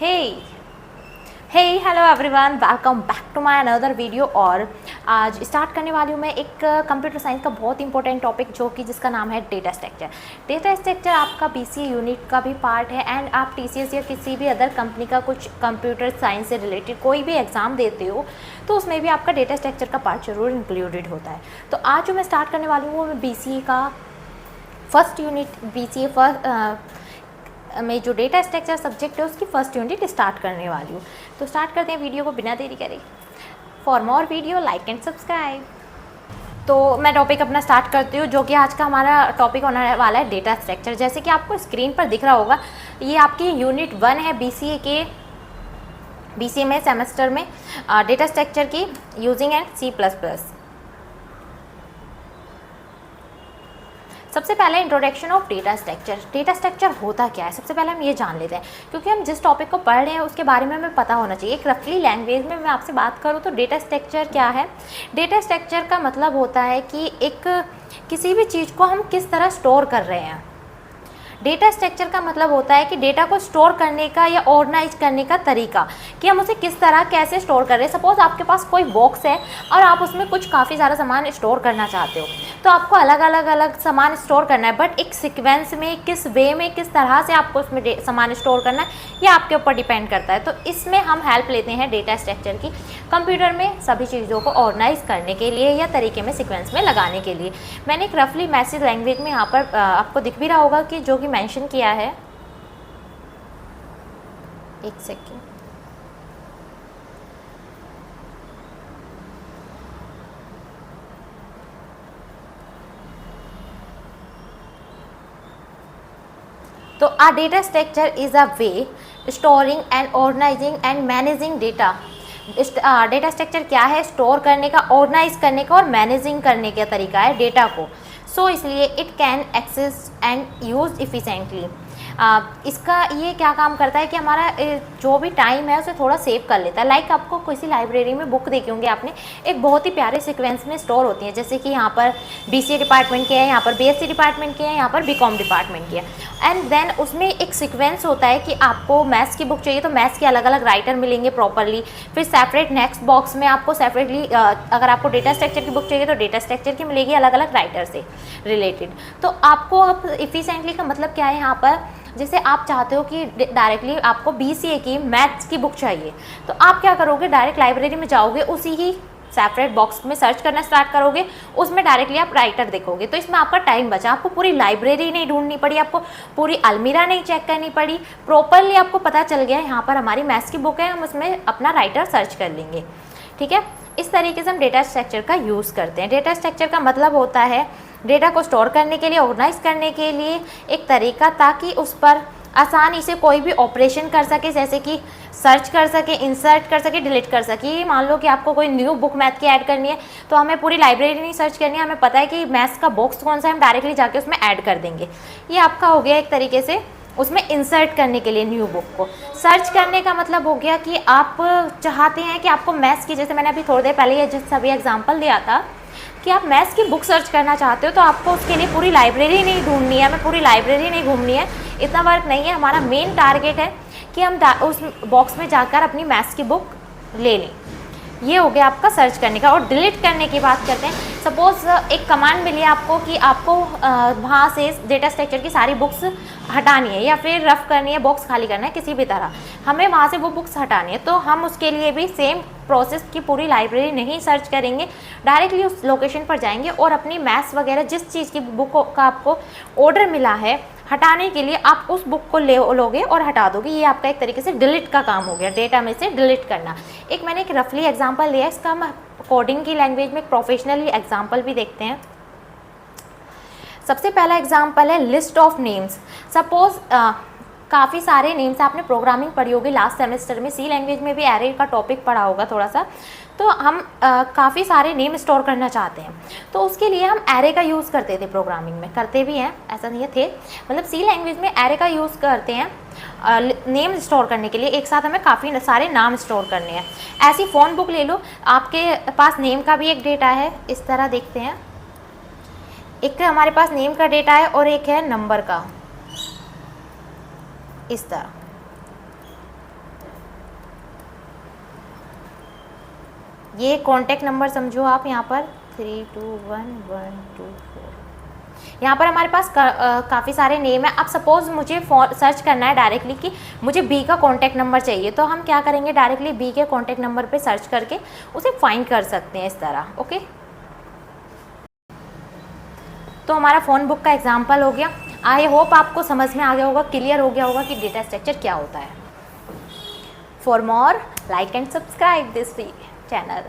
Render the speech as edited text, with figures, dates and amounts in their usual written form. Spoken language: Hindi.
Hey, hey, hello everyone, welcome back to my another video. और आज स्टार्ट करने वाली हूँ मैं एक कंप्यूटर साइंस का बहुत इंपॉर्टेंट टॉपिक जो कि जिसका नाम है डेटा स्ट्रक्चर। डेटा स्ट्रक्चर आपका बीसीए यूनिट का भी पार्ट है एंड आप टीसीएस या किसी भी अदर कंपनी का कुछ कंप्यूटर साइंस से रिलेटेड कोई भी एग्ज़ाम देते हो तो उसमें भी आपका डेटा स्ट्रक्चर का पार्ट जरूर इंक्लूडेड होता है। तो आज जो मैं स्टार्ट करने वाली हूँ वो मैं बीसीए का फर्स्ट यूनिट बीसीए फर्स्ट में जो डेटा स्ट्रक्चर सब्जेक्ट है उसकी फर्स्ट यूनिट स्टार्ट करने वाली हूँ। तो स्टार्ट करते हैं वीडियो को बिना देरी करे। For more video like and subscribe. तो मैं टॉपिक अपना स्टार्ट करती हूँ जो कि आज का हमारा टॉपिक होने वाला है डेटा स्ट्रक्चर। जैसे कि आपको स्क्रीन पर दिख रहा होगा ये आपकी यूनिट 1 है बीसीए में सेमेस्टर में डेटा स्ट्रक्चर की यूजिंग एंड C++। सबसे पहले introduction of data structure. Data structure होता क्या है सबसे पहले हम ये जान लेते हैं, क्योंकि हम जिस टॉपिक को पढ़ रहे हैं उसके बारे में हमें पता होना चाहिए। एक रफली लैंग्वेज में मैं आपसे बात करूँ तो डेटा स्ट्रक्चर क्या है। डेटा स्ट्रक्चर का मतलब होता है कि एक किसी भी चीज़ को हम किस तरह स्टोर कर रहे हैं। डेटा स्ट्रक्चर का मतलब होता है कि डेटा को स्टोर करने का या ऑर्गेनाइज करने का तरीका, कि हम उसे किस तरह कैसे स्टोर कर रहे हैं। सपोज आपके पास कोई बॉक्स है और आप उसमें कुछ काफ़ी सारा सामान स्टोर करना चाहते हो, तो आपको अलग अलग सामान स्टोर करना है, बट एक सीक्वेंस में, किस वे में, किस तरह से आपको उसमें सामान स्टोर करना है ये आपके ऊपर डिपेंड करता है। तो इसमें हम हेल्प लेते हैं डेटा स्ट्रक्चर की, कंप्यूटर में सभी चीज़ों को ऑर्गेनाइज करने के लिए या तरीके में सीक्वेंस में लगाने के लिए। मैंने एक रफली मैसेज लैंग्वेज में यहाँ पर आपको दिख भी रहा होगा कि जो कि मेंशन किया है। एक सेकेंड, तो a data structure is a way storing and organizing and managing data। Data structure क्या है? स्टोर करने का, ऑर्गेनाइज करने का और मैनेजिंग करने का तरीका है डेटा को। सो इसलिए it can access and use efficiently. इसका ये क्या काम करता है कि हमारा जो भी टाइम है उसे थोड़ा सेव कर लेता है। लाइक आपको किसी लाइब्रेरी में बुक देखी होंगी आपने, एक बहुत ही प्यारे सीक्वेंस में स्टोर होती है। जैसे कि यहाँ पर बीसीए डिपार्टमेंट के है, यहाँ पर बीएससी डिपार्टमेंट के है, यहाँ पर बीकॉम डिपार्टमेंट के है। एंड देन उसमें एक सीक्वेंस होता है कि आपको मैथ्स की बुक चाहिए तो मैथ्स के अलग अलग राइटर मिलेंगे प्रॉपरली। फिर सेपरेट नेक्स्ट बॉक्स में आपको सेपरेटली अगर आपको डेटा स्ट्रक्चर की बुक चाहिए तो डेटा स्ट्रक्चर की मिलेगी अलग अलग राइटर से रिलेटेड। तो आपको अब इफ़िशेंटली का मतलब क्या है यहाँ पर, जैसे आप चाहते हो कि डायरेक्टली आपको बीसीए की मैथ्स की बुक चाहिए तो आप क्या करोगे, डायरेक्ट लाइब्रेरी में जाओगे, उसी ही सेपरेट बॉक्स में सर्च करना स्टार्ट करोगे, उसमें डायरेक्टली आप राइटर देखोगे। तो इसमें आपका टाइम बचा, आपको पूरी लाइब्रेरी नहीं ढूंढनी पड़ी, आपको पूरी अलमीरा नहीं चेक करनी पड़ी, प्रॉपरली आपको पता चल गया यहाँ पर हमारी मैथ्स की बुक है, हम उसमें अपना राइटर सर्च कर लेंगे। ठीक है, इस तरीके से हम डेटा स्ट्रक्चर का यूज़ करते हैं। डेटा स्ट्रक्चर का मतलब होता है डेटा को स्टोर करने के लिए, ऑर्गेनाइज करने के लिए एक तरीका, ताकि उस पर आसानी से कोई भी ऑपरेशन कर सके, जैसे कि सर्च कर सके, इंसर्ट कर सके, डिलीट कर सके। मान लो कि आपको कोई न्यू बुक मैथ की ऐड करनी है तो हमें पूरी लाइब्रेरी नहीं सर्च करनी है, हमें पता है कि मैथ्स का बॉक्स कौन सा है, हम डायरेक्टली जाके उसमें ऐड कर देंगे। ये आपका हो गया एक तरीके से उसमें इंसर्ट करने के लिए न्यू बुक को। सर्च करने का मतलब हो गया कि आप चाहते हैं कि आपको मैथ्स की, जैसे मैंने अभी थोड़ी देर पहले ये जिस सभी एग्जाम्पल दिया था कि आप मैथ्स की बुक सर्च करना चाहते हो तो आपको उसके लिए पूरी लाइब्रेरी नहीं ढूंढनी है, हमें पूरी लाइब्रेरी नहीं घूमनी है, इतना वर्क नहीं है। हमारा मेन टारगेट है कि हम उस बॉक्स में जाकर अपनी मैथ्स की बुक ले लें। ये हो गया आपका सर्च करने का। और डिलीट करने की बात करते हैं। सपोज एक कमांड मिली है आपको कि आपको वहाँ से डेटा स्ट्रक्चर की सारी बुक्स हटानी है या फिर रफ करनी है, बॉक्स खाली करना है, किसी भी तरह हमें वहाँ से वो बुक्स हटानी है, तो हम उसके लिए भी सेम प्रोसेस की पूरी लाइब्रेरी नहीं सर्च करेंगे, डायरेक्टली उस लोकेशन पर जाएंगे और अपनी मैथ्स वगैरह जिस चीज़ की बुक का आपको ऑर्डर मिला है हटाने के लिए आप उस बुक को लोगे और हटा दोगे। ये आपका एक तरीके से डिलीट का काम हो गया, डेटा में से डिलीट करना। एक मैंने एक रफली एग्जांपल लिया, इसका हम कोडिंग की लैंग्वेज में प्रोफेशनली एग्जांपल भी देखते हैं। सबसे पहला एग्जांपल है लिस्ट ऑफ नेम्स। सपोज काफ़ी सारे नेम्स, आपने प्रोग्रामिंग पढ़ी होगी लास्ट सेमेस्टर में, सी लैंग्वेज में भी एरे का टॉपिक पढ़ा होगा थोड़ा सा। तो हम काफ़ी सारे नेम स्टोर करना चाहते हैं तो उसके लिए हम एरे का यूज़ करते थे, प्रोग्रामिंग में करते भी हैं, ऐसा नहीं थे, मतलब सी लैंग्वेज में एरे का यूज़ करते हैं नेम स्टोर करने के लिए। एक साथ हमें काफ़ी सारे नाम स्टोर करने हैं। ऐसी फ़ोन बुक ले लो, आपके पास नेम का भी एक डेटा है, इस तरह देखते हैं, एक हमारे पास नेम का डेटा है और एक है नंबर का, इस तरह। ये कॉन्टैक्ट नंबर समझो आप यहाँ पर 321124। यहाँ पर हमारे पास काफ़ी सारे नेम है। अब सपोज़ मुझे सर्च करना है डायरेक्टली कि मुझे बी का कॉन्टैक्ट नंबर चाहिए, तो हम क्या करेंगे, डायरेक्टली बी के कॉन्टैक्ट नंबर पे सर्च करके उसे फाइंड कर सकते हैं इस तरह। ओके, तो हमारा फ़ोन बुक का एग्जाम्पल हो गया। आई होप आपको समझ में आ गया होगा, क्लियर हो गया होगा कि डेटा स्ट्रक्चर क्या होता है। For more like and subscribe this channel.